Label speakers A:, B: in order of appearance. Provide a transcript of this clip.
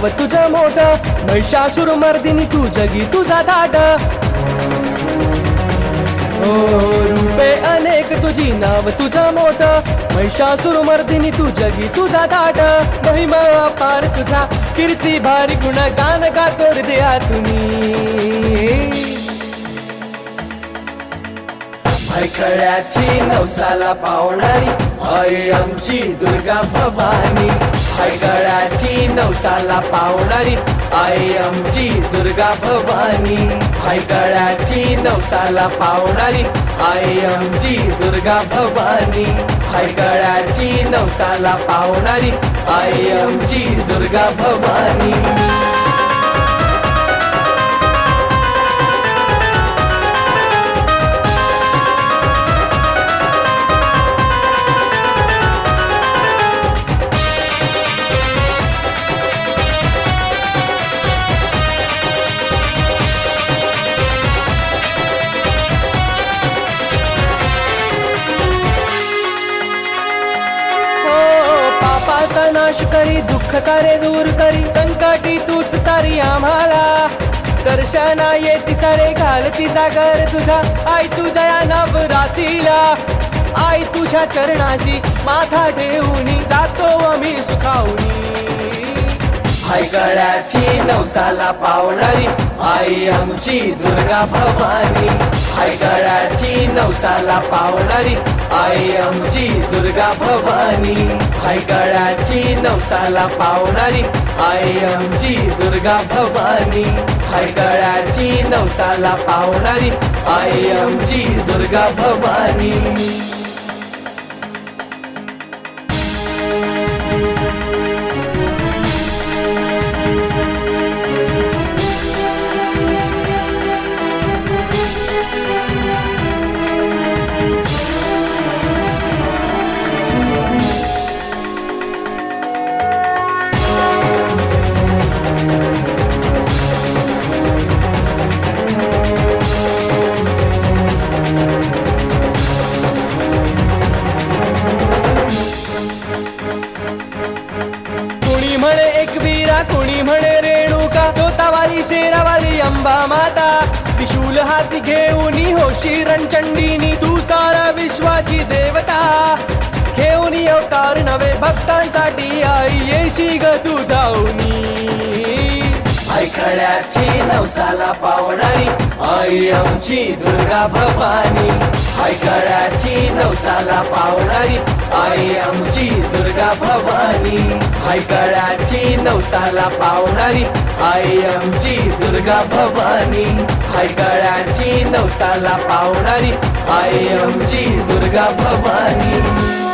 A: नाव तुझं मोठं, महिषासुर मर्दिनी तू जगी तुझा धाट. हो रूपे अनेक तुझी नाव तुझं मोठं, महिषासुर मर्दिनी तू जगी तुझा धाट. महिमा अपार तुझा कीर्ती भारी गुण गान गातो हृदया तुम्ही.
B: हैकळ्याची नवसाला पावणारी आई आमची दुर्गा भवानी. हैकळ्याची नवसाला पावणारी आई आमची दुर्गा भवानी. हैकळ्याची नवसाला पावणारी आई आमची दुर्गा भवानी. हैकळ्याची नवसाला पावणारी आई आमची दुर्गा भवानी.
A: पापाचा नाश करी दुःख सारे दूर करी, संकटी तूच तारी आम्हाला. दर्शना येती सारे घालती जागर तुझा, आई तुझ्या या नवरातीला. आई तुझ्या चरणाशी माथा ठेवून जातो आम्ही सुखावणी.
B: हैकळ्याची नवसाला पावणारी आई आमची दुर्गा भवानी. हैकळ्याची नवसाला पावणारी आई आमची दुर्गा भवानी. हैकळ्याची नवसाला पावणारी आई आमची दुर्गा भवानी. हैकळ्याची नवसाला पावणारी आई आमची दुर्गा भवानी.
A: कुणी म्हणे एकवीरा, कुणी म्हणे रेणुका, जोतावाली शेरावाली अंबा माता. त्रिशूल हाती घेऊन होशी रणचंडीनी, तू सारा विश्वाची देवता. घेऊन अवतार नवे भक्तांसाठी आई येशी ग तू धावनी.
B: हैकळ्याची नवसाला पावणारी आई आमची दुर्गा भवानी. हैकळ्याची नवसाला पावणारी आई आमची दुर्गा भवानी. हैकळ्याची नवसाला पावणारी आई आमची दुर्गा भवानी. हैकळ्याची नवसाला पावणारी आई आमची दुर्गा भवानी.